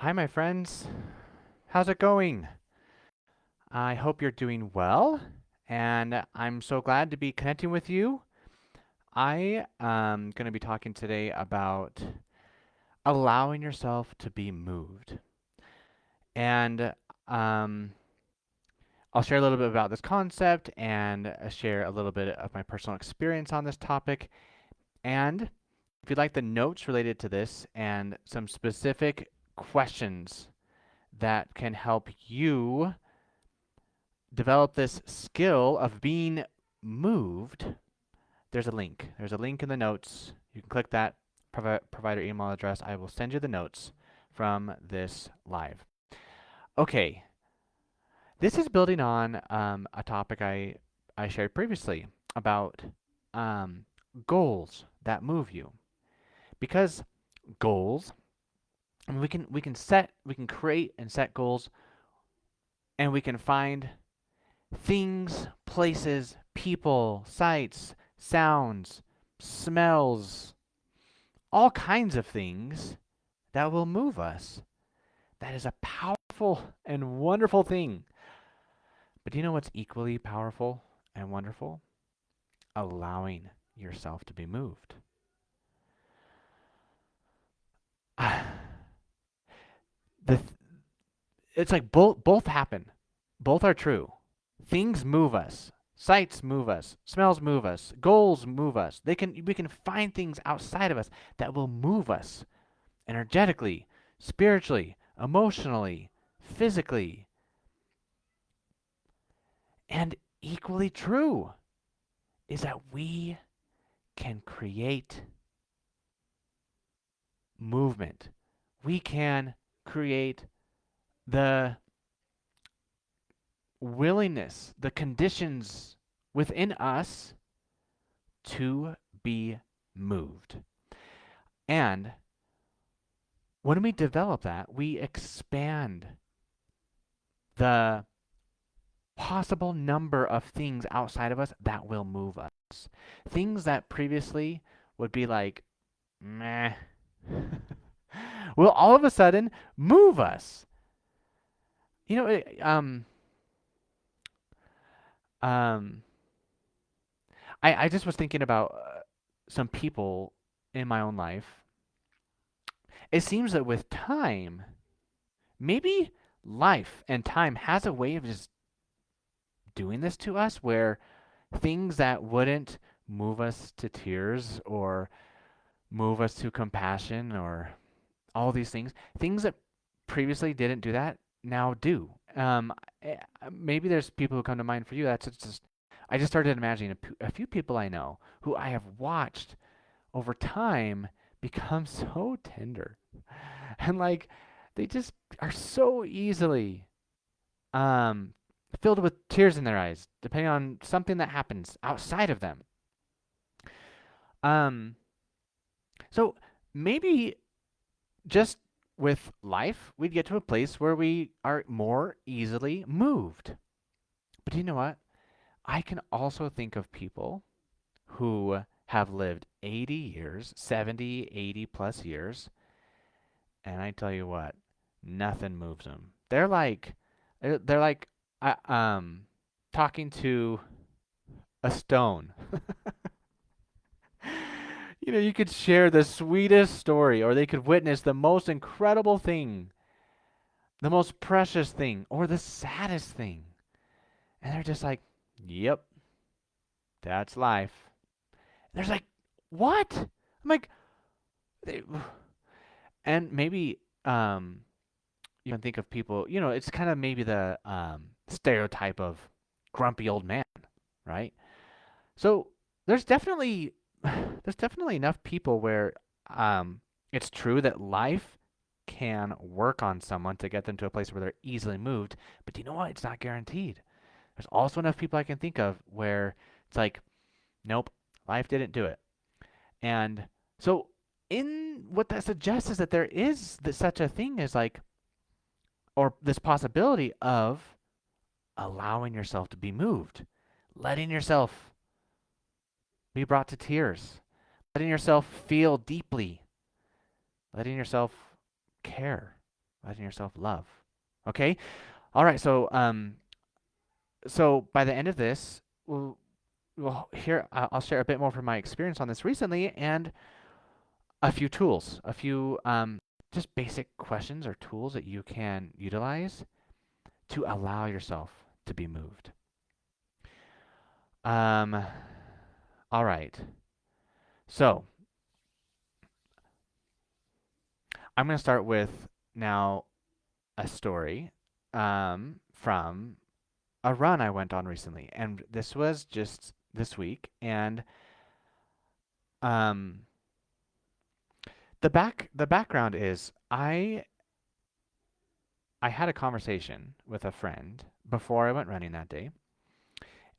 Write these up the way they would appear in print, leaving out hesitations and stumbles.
Hi, my friends. How's it going? I hope you're doing well, and I'm so glad to be connecting with you. I am going to be talking today about allowing yourself to be moved. And um, I'll share a little bit about this concept and share a little bit of my personal experience on this topic. And if you'd like the notes related to this and some specific questions that can help you develop this skill of being moved, there's a link. There's a link in the notes. You can click that, provide your email address. I will send you the notes from this live. Okay, this is building on a topic I shared previously about um, goals that move you. Because goals, I mean, we can create and set goals, and we can find things, places, people, sights, sounds, smells, all kinds of things that will move us. That is a powerful and wonderful thing. But do you know what's equally powerful and wonderful? Allowing yourself to be moved. the it's like both happen. Both are true. Things move us. Sights move us. Smells move us. Goals move us. We can find things outside of us that will move us energetically, spiritually, emotionally, physically. And equally true is that we can create movement. We can create the willingness, the conditions within us to be moved. And when we develop that, we expand the possible number of things outside of us that will move us. Things that previously would be like, meh, will all of a sudden move us. You know, um, I just was thinking about some people in my own life. It seems that with time, maybe life and time has a way of just doing this to us where things that wouldn't move us to tears or move us to compassion or all these things that previously didn't do that now do. Maybe there's people who come to mind for you. That's just I just started imagining a few people I know who I have watched over time become so tender and like they just are so easily um, filled with tears in their eyes, depending on something that happens outside of them. Um, so maybe just with life, we'd get to a place where we are more easily moved. But you know what? I can also think of people who have lived 80 years, 70, 80 plus years, and I tell you what, nothing moves them. They're like talking to a stone. You know, you could share the sweetest story, or they could witness the most incredible thing, the most precious thing, or the saddest thing. And they're just like, yep, that's life. And there's like, what? I'm like, they, and maybe you can think of people, you know, it's kind of maybe the stereotype of grumpy old man, right? So there's definitely there's definitely enough people where it's true that life can work on someone to get them to a place where they're easily moved, but you know what? It's not guaranteed. There's also enough people I can think of where it's like, nope, life didn't do it. And so in what that suggests is that there is such a thing as like, or this possibility of allowing yourself to be moved, letting yourself be brought to tears, letting yourself feel deeply, letting yourself care. letting yourself love. Okay? All right, so by the end of this, we'll here I'll share a bit more from my experience on this recently and a few tools, a few just basic questions or tools that you can utilize to allow yourself to be moved. Um, all right. So I'm going to start with now a story from a run I went on recently, and this was just this week. And um, the background is I had a conversation with a friend before I went running that day,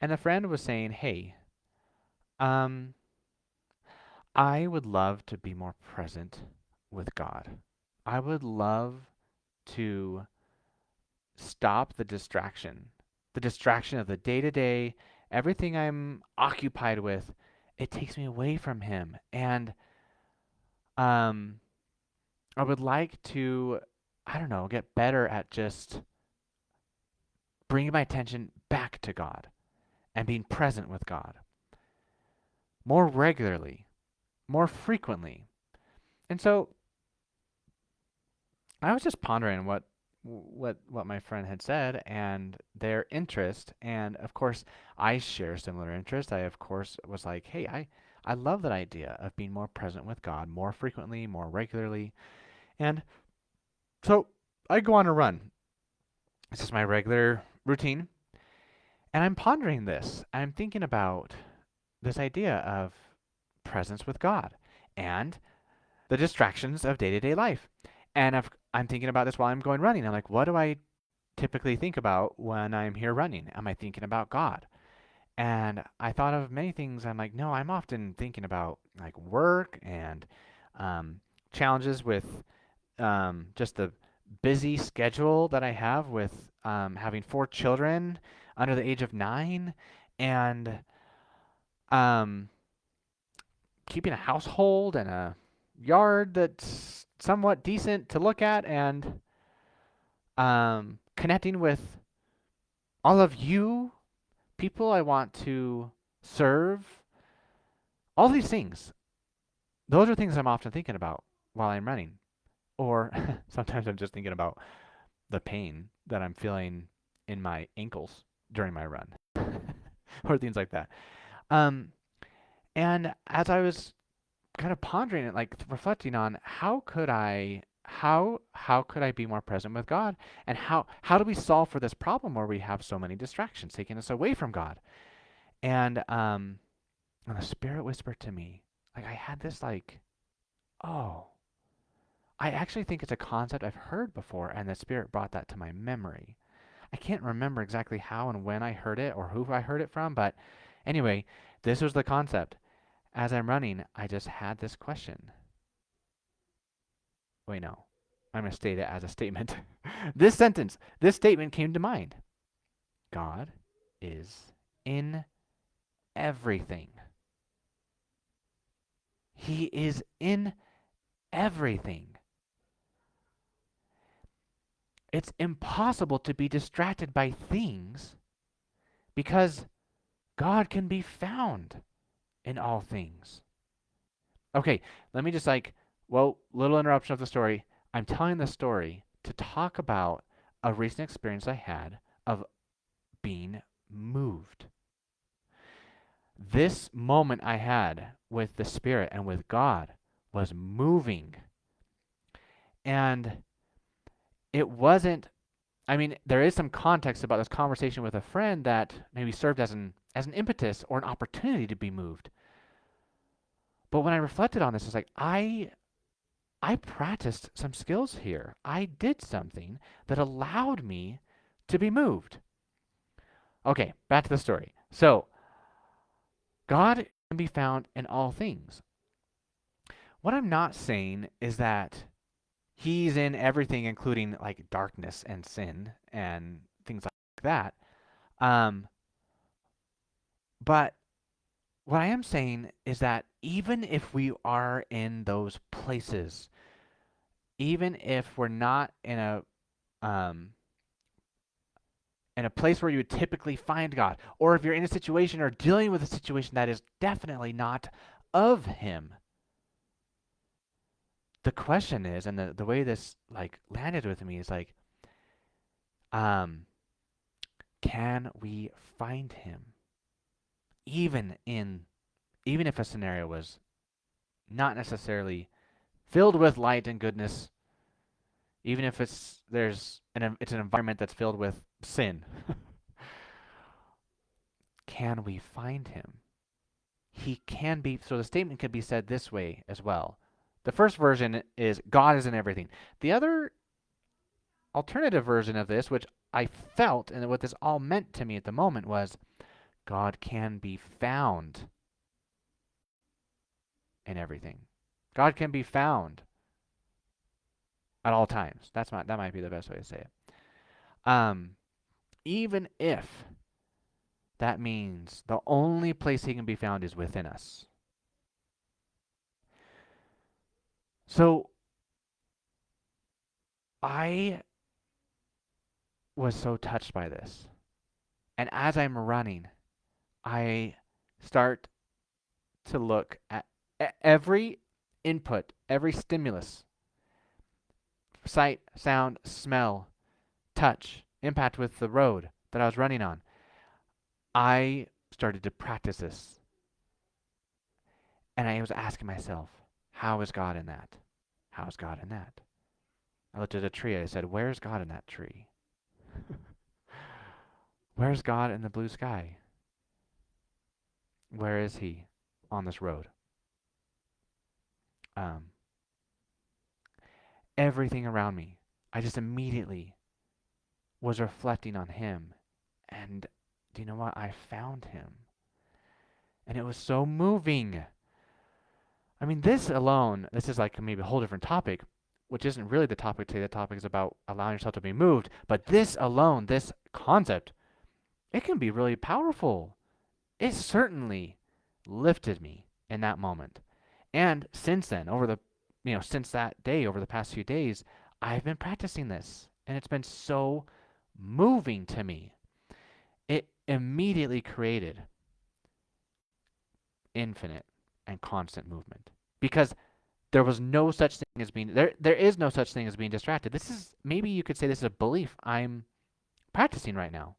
and the friend was saying, "Hey, um, I would love to be more present with God. I would love to stop the distraction of the day to day, everything I'm occupied with. It takes me away from Him, and um, I would like to, I don't know, get better at just bringing my attention back to God and being present with God more regularly, more frequently." And so I was just pondering what my friend had said and their interest, and of course I share similar interest. I of course was like, "Hey, I love that idea of being more present with God more frequently, more regularly." And so I go on a run. This is my regular routine, and I'm pondering this. I'm thinking about this idea of presence with God and the distractions of day-to-day life. And I'm thinking about this while I'm going running. I'm like, what do I typically think about when I'm here running? Am I thinking about God? And I thought of many things. I'm like, no, I'm often thinking about like work and um, challenges with just the busy schedule that I have with having 4 children under the age of 9 and um, keeping a household and a yard that's somewhat decent to look at and connecting with all of you people I want to serve, all these things. Those are things I'm often thinking about while I'm running. Or sometimes I'm just thinking about the pain that I'm feeling in my ankles during my run, or things like that. Um, and as I was kind of pondering it, like reflecting on how could I be more present with God, and how do we solve for this problem where we have so many distractions taking us away from God? And and the Spirit whispered to me, like I had this like, oh, I actually think it's a concept I've heard before, and the Spirit brought that to my memory. I can't remember exactly how and when I heard it or who I heard it from, but anyway, this was the concept. As I'm running, I just had this question. Wait, no. I'm going to state it as a statement. This statement came to mind. God is in everything. He is in everything. It's impossible to be distracted by things because God can be found in all things. Okay, let me just little interruption of the story. I'm telling the story to talk about a recent experience I had of being moved. This moment I had with the Spirit and with God was moving. And it wasn't, I mean, there is some context about this conversation with a friend that maybe served as an impetus or an opportunity to be moved. But when I reflected on this, it's like I practiced some skills here. I did something that allowed me to be moved. Okay, back to the story. So, God can be found in all things. What I'm not saying is that He's in everything, including like darkness and sin and things like that. Um, but what I am saying is that even if we are in those places, even if we're not in a place where you would typically find God, or if you're in a situation or dealing with a situation that is definitely not of Him. The question is, and the way this like landed with me is like, um, can we find Him even in even if a scenario was not necessarily filled with light and goodness, even if it's an environment that's filled with sin, can we find Him? He can be. So the statement could be said this way as well. The first version is God is in everything. The other alternative version of this, which I felt and what this all meant to me at the moment, was God can be found in everything. God can be found at all times. That might be the best way to say it. Um, even if that means the only place He can be found is within us. So I was so touched by this. And as I'm running, I start to look at every input, every stimulus, sight, sound, smell, touch, impact with the road that I was running on. I started to practice this. And I was asking myself, how is God in that? How is God in that? I looked at a tree. I said, where's God in that tree? Where's God in the blue sky? Where is He on this road? Um, everything around me, I just immediately was reflecting on Him. And do you know what? I found Him. And it was so moving. I mean, this alone, this is like maybe a whole different topic, which isn't really the topic today. The topic is about allowing yourself to be moved. But this alone, this concept, it can be really powerful. It certainly lifted me in that moment. And since then, since that day, over the past few days, I've been practicing this. And it's been so moving to me. It immediately created infinite and constant movement because there was no such thing as being there is no such thing as being distracted. This is, maybe you could say, this is a belief I'm practicing right now.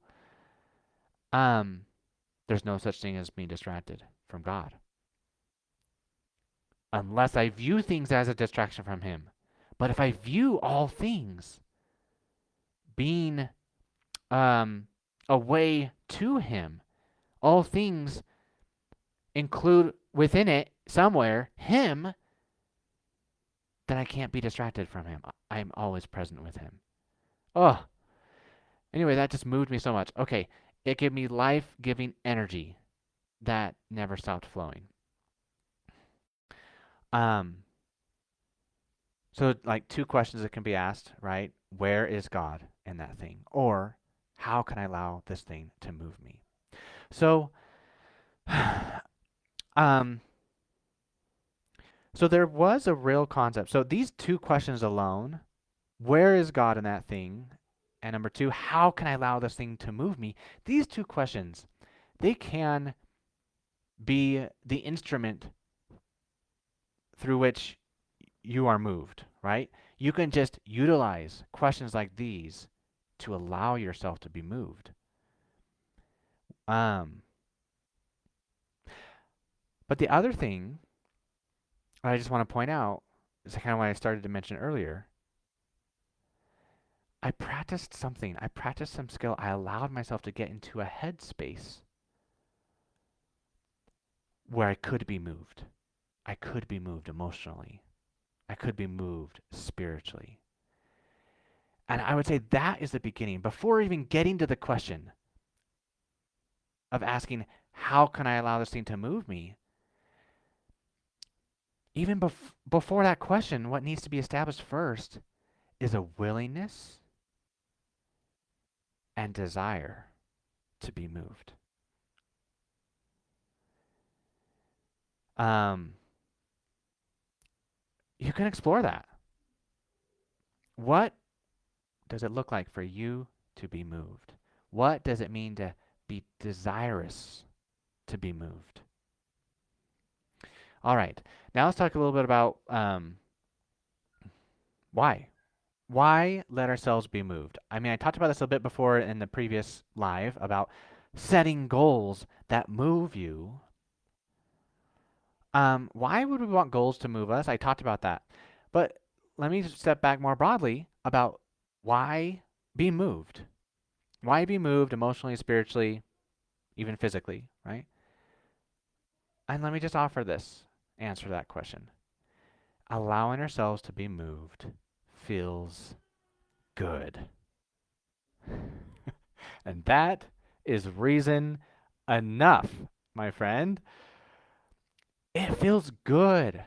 There's no such thing as being distracted from God unless I view things as a distraction from Him. But if I view all things being a way to Him, all things include within it somewhere Him, then I can't be distracted from Him. I'm always present with Him. Oh, anyway, that just moved me so much. Okay, it gave me life-giving energy that never stopped flowing. So like two questions that can be asked, right? Where is God in that thing? Or how can I allow this thing to move me? So, um, so there was a real concept. So these two questions alone, where is God in that thing? And number two, how can I allow this thing to move me? These two questions, they can be the instrument through which you are moved, right? You can just utilize questions like these to allow yourself to be moved. But the other thing I just want to point out is kind of what I started to mention earlier. I practiced something. I practiced some skill. I allowed myself to get into a headspace where I could be moved. I could be moved emotionally. I could be moved spiritually. And I would say that is the beginning. Before even getting to the question of asking, how can I allow this thing to move me? Even before that question, what needs to be established first is a willingness and desire to be moved. You can explore that. What does it look like for you to be moved? What does it mean to be desirous to be moved? All right. Now let's talk a little bit about why. Why let ourselves be moved? I mean, I talked about this a bit before in the previous live about setting goals that move you. Why would we want goals to move us? I talked about that. But let me just step back more broadly about why be moved. Why be moved emotionally, spiritually, even physically, right? And let me just offer this answer to that question. Allowing ourselves to be moved feels good. And that is reason enough, my friend. It feels good.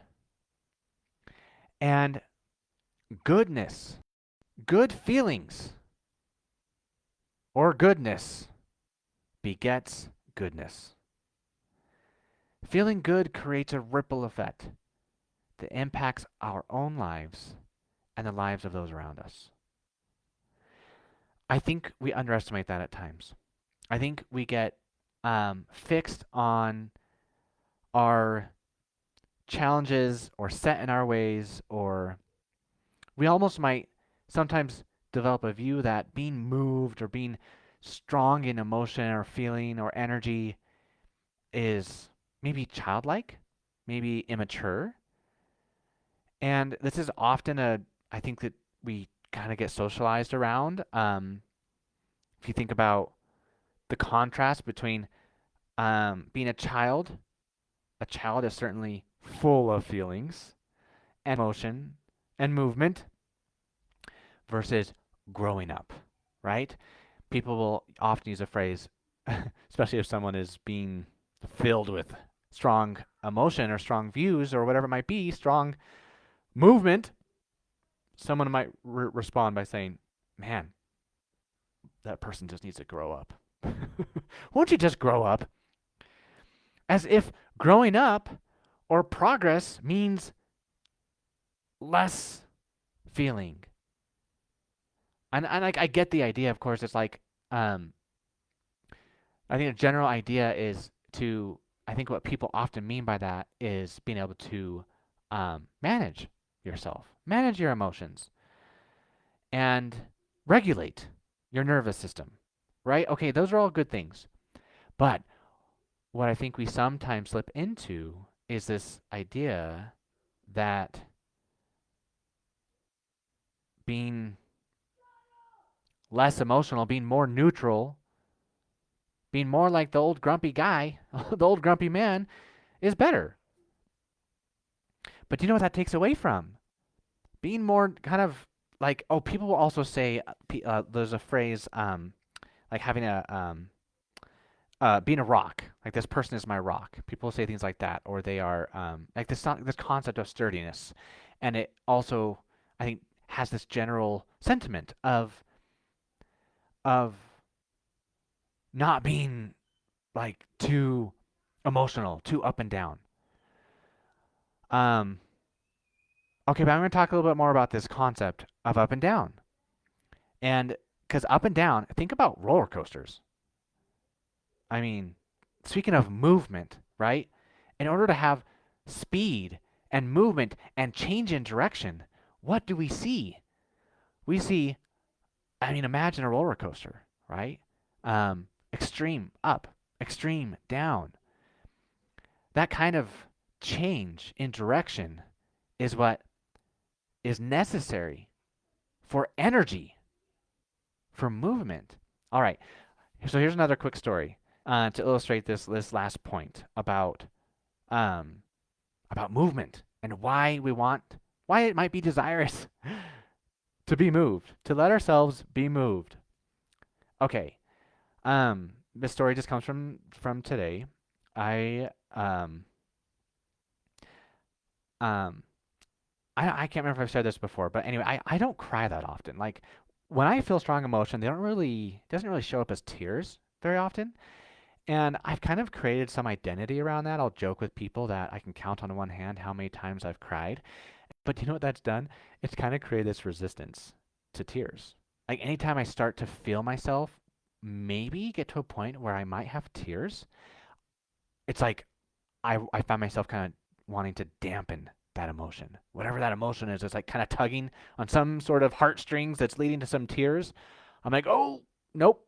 And goodness, good feelings, or goodness begets goodness. Feeling good creates a ripple effect that impacts our own lives and the lives of those around us. I think we underestimate that at times. I think we get fixed on our challenges or set in our ways, or we almost might sometimes develop a view that being moved or being strong in emotion or feeling or energy is maybe childlike, maybe immature. And this is often I think that we kind of get socialized around. If you think about the contrast between being a child is certainly full of feelings and emotion and movement versus growing up, right? People will often use a phrase, especially if someone is being filled with strong emotion or strong views or whatever it might be, strong movement. Someone might respond by saying, "Man, that person just needs to grow up." Won't you just grow up? As if growing up or progress means less feeling. And I get the idea, of course. It's like, um, I think the general idea is to, I think what people often mean by that is being able to manage yourself, manage your emotions, and regulate your nervous system, right? Okay, those are all good things. But what I think we sometimes slip into is this idea that being less emotional, being more neutral, being more like the old grumpy guy, the old grumpy man, is better. But do you know what that takes away from? Being more kind of like, oh, people will also say, there's a phrase, like having being a rock. Like this person is my rock. People say things like that, or they are like this concept of sturdiness, and it also, I think, has this general sentiment of not being like too emotional, too up and down. Um, okay, but I'm going to talk a little bit more about this concept of up and down. And because up and down, think about roller coasters. I mean, speaking of movement, right? In order to have speed and movement and change in direction, what do we see? We see, I mean, imagine a roller coaster, right? Extreme up, extreme down. That kind of change in direction is what is necessary for energy, for movement. All right. So here's another quick story to illustrate this last point um, about movement and why it might be desirous to be moved, to let ourselves be moved. Okay. This story just comes from today. I um um I can't remember if I've said this before, but anyway, I don't cry that often. Like when I feel strong emotion, they don't really it doesn't really show up as tears very often. And I've kind of created some identity around that. I'll joke with people that I can count on one hand how many times I've cried. But you know what that's done? It's kind of created this resistance to tears. Like anytime I start to feel myself maybe get to a point where I might have tears, it's like I find myself kind of wanting to dampen that emotion. Whatever that emotion is, it's like kind of tugging on some sort of heartstrings that's leading to some tears. I'm like, oh, nope,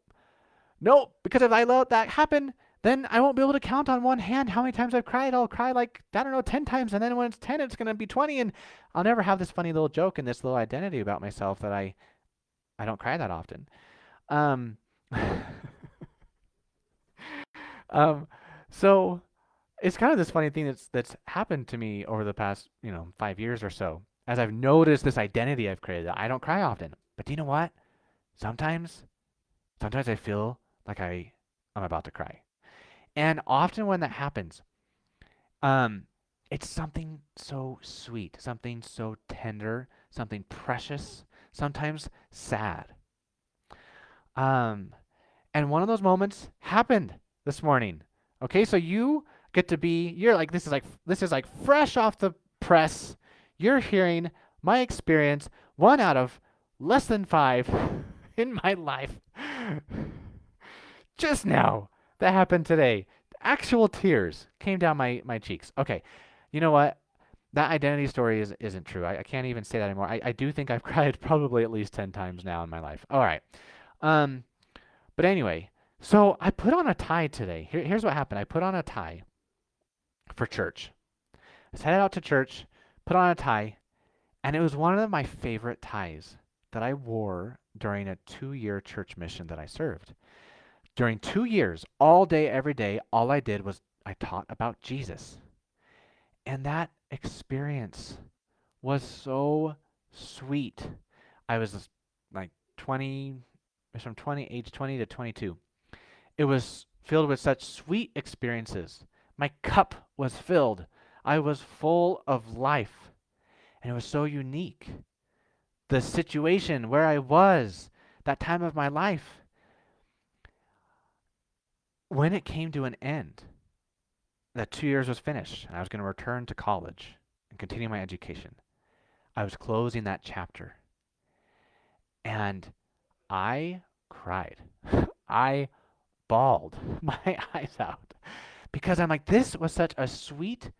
nope, because if I let that happen, then I won't be able to count on one hand how many times I've cried. I'll cry like, I don't know, 10 times. And then when it's 10, it's going to be 20. And I'll never have this funny little joke and this little identity about myself that I don't cry that often. Um, um, so it's kind of this funny thing that's happened to me over the past 5 years or so. As I've noticed this identity I've created, I don't cry often. But do you know what? Sometimes, sometimes I feel like I'm about to cry. And often when that happens, um, it's something so sweet, something so tender, something precious, sometimes sad. Um, and one of those moments happened this morning. Okay, so you get to be you're like this is like fresh off the press. You're hearing my experience, one out of less than five in my life. Just now. That happened today. Actual tears came down my cheeks. Okay. You know what? That identity story isn't true. I can't even say that anymore. I do think I've cried probably at least 10 times now in my life. All right. Um, but anyway, so I put on a tie today. Here's what happened. I put on a tie for church. I was headed out to church, put on a tie, and it was one of my favorite ties that I wore during a 2-year church mission that I served. During 2 years, all day, every day, all I did was I taught about Jesus. And that experience was so sweet. I was like 20, it was from age 20 to 22. It was filled with such sweet experiences. My cup was filled. I was full of life. And it was so unique. The situation where I was, that time of my life, when it came to an end, that 2 years was finished, and I was going to return to college and continue my education. I was closing that chapter, and I cried. I bawled my eyes out because I'm like, this was such a sweet,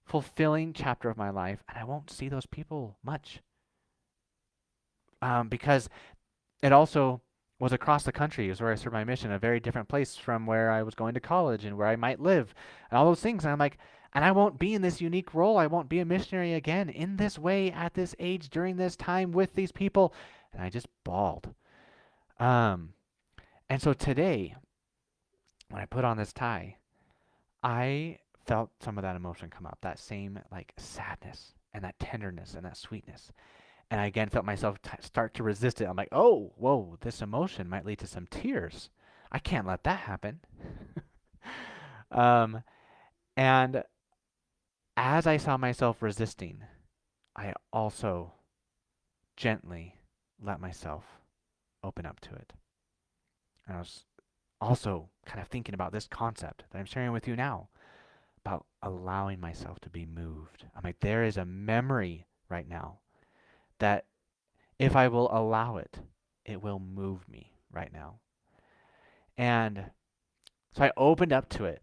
fulfilling chapter of my life, and I won't see those people much. Because it also was across the country, is where I served my mission, a very different place from where I was going to college and where I might live, and all those things. And I'm like, and I won't be in this unique role. I won't be a missionary again in this way at this age during this time with these people. And I just bawled. Um, and so today, when I put on this tie, I felt some of that emotion come up, that same like sadness and that tenderness and that sweetness. And I again felt myself start to resist it. I'm like, oh, whoa, this emotion might lead to some tears. I can't let that happen. um, and as I saw myself resisting, I also gently let myself open up to it. And I was also kind of thinking about this concept that I'm sharing with you now about allowing myself to be moved. I'm like, there is a memory right now that if I will allow it, it will move me right now. And so I opened up to it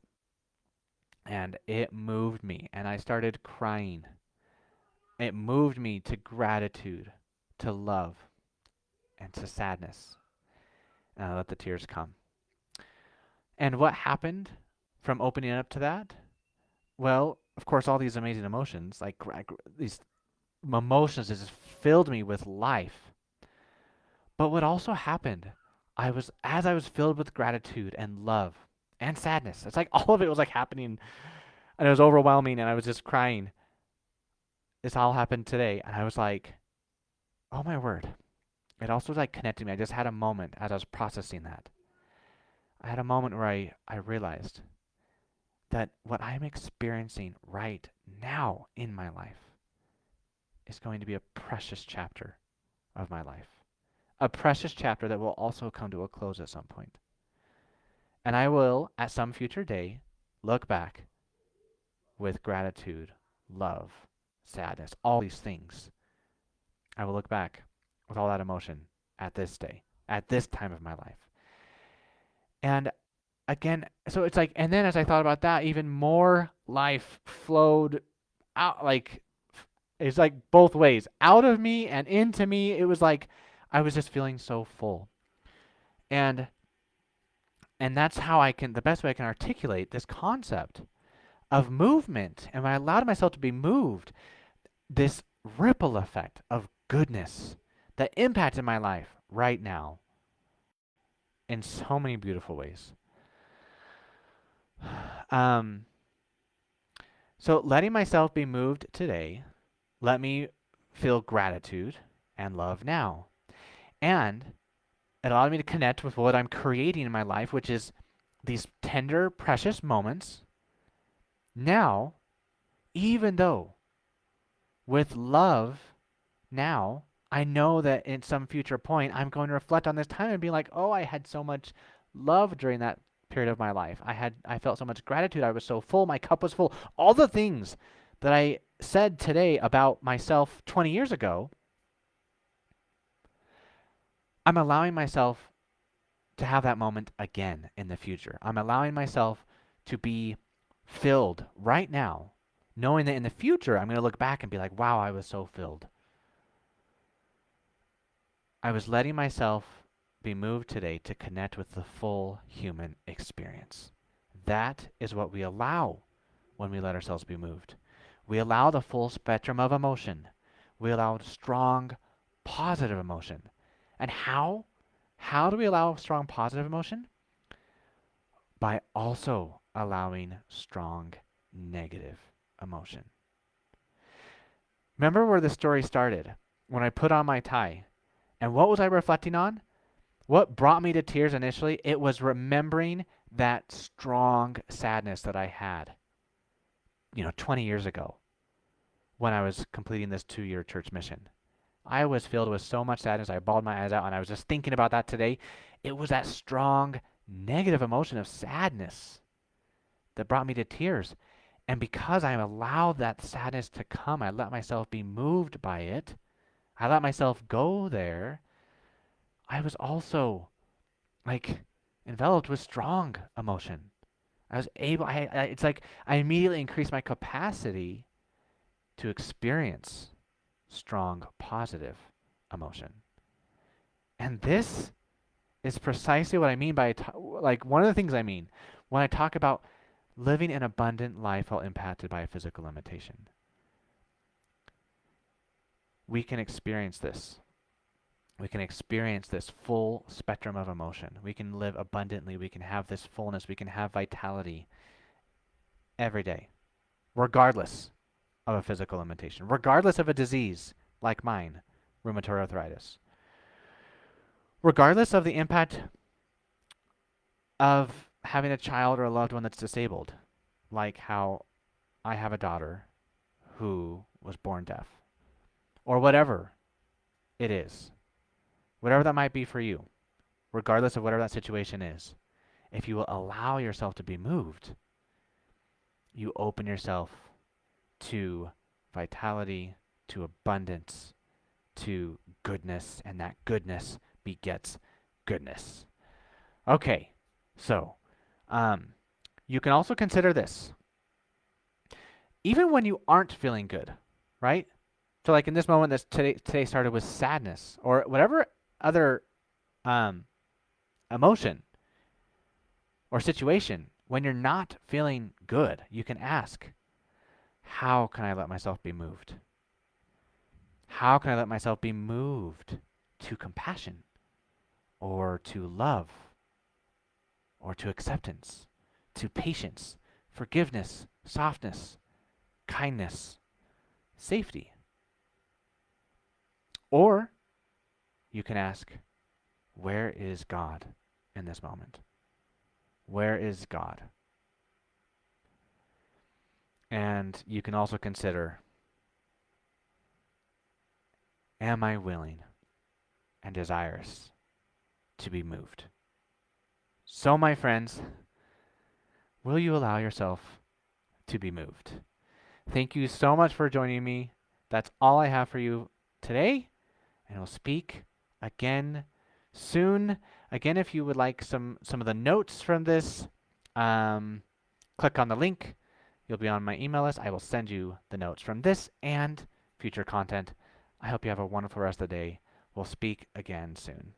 and it moved me and I started crying. It moved me to gratitude, to love, and to sadness. And I let the tears come. And what happened from opening up to that? Well, of course, all these amazing emotions, like these emotions, just filled me with life. But what also happened, as I was filled with gratitude and love and sadness. It's like all of it was like happening and it was overwhelming and I was just crying. This all happened today and I was like, "Oh my word." It also like connected me. I just had a moment as I was processing that. I had a moment where I realized that what I'm experiencing right now in my life is going to be a precious chapter of my life. A precious chapter that will also come to a close at some point. And I will, at some future day, look back with gratitude, love, sadness, all these things. I will look back with all that emotion at this day, at this time of my life. And again, so it's like, and then as I thought about that, even more life flowed out, like, it's like both ways, out of me and into me. It was like I was just feeling so full. And that's how the best way I can articulate this concept of movement. And when I allowed myself to be moved, this ripple effect of goodness that impacted my life right now in so many beautiful ways. So letting myself be moved today, let me feel gratitude and love now. And it allowed me to connect with what I'm creating in my life, which is these tender, precious moments. Now, even though with love now, I know that in some future point, I'm going to reflect on this time and be like, oh, I had so much love during that period of my life. I felt so much gratitude. I was so full. My cup was full. All the things that I said today about myself 20 years ago, I'm allowing myself to have that moment again in the future. I'm allowing myself to be filled right now, knowing that in the future, I'm going to look back and be like, wow, I was so filled. I was letting myself be moved today to connect with the full human experience. That is what we allow when we let ourselves be moved. We allow the full spectrum of emotion. We allow strong, positive emotion. And how? How do we allow strong, positive emotion? By also allowing strong, negative emotion. Remember where the story started? When I put on my tie. And what was I reflecting on? What brought me to tears initially? It was remembering that strong sadness that I had, 20 years ago when I was completing this 2-year church mission. I was filled with so much sadness. I bawled my eyes out, and I was just thinking about that today. It was that strong negative emotion of sadness that brought me to tears. And because I allowed that sadness to come, I let myself be moved by it. I let myself go there. I was also enveloped with strong emotion. I was able, it's like I immediately increased my capacity to experience strong, positive emotion. And this is precisely what I mean by, one of the things I mean when I talk about living an abundant life while impacted by a physical limitation. We can experience this. We can experience this full spectrum of emotion. We can live abundantly. We can have this fullness. We can have vitality every day, regardless of a physical limitation, regardless of a disease like mine, rheumatoid arthritis, regardless of the impact of having a child or a loved one that's disabled, like how I have a daughter who was born deaf, or whatever it is, whatever that might be for you, regardless of whatever that situation is. If you will allow yourself to be moved, you open yourself to vitality, to abundance, to goodness, and that goodness begets goodness. Okay, so you can also consider this. Even when you aren't feeling good, right? So like in this moment that today started with sadness or whatever other emotion or situation, when you're not feeling good, you can ask, how can I let myself be moved? How can I let myself be moved to compassion or to love or to acceptance, to patience, forgiveness, softness, kindness, safety? Or you can ask, where is God in this moment? Where is God? And you can also consider, am I willing and desirous to be moved? So, my friends, will you allow yourself to be moved? Thank you so much for joining me. That's all I have for you today, and we'll speak again soon. Again, if you would like some of the notes from this, click on the link. You'll be on my email list. I will send you the notes from this and future content. I hope you have a wonderful rest of the day. We'll speak again soon.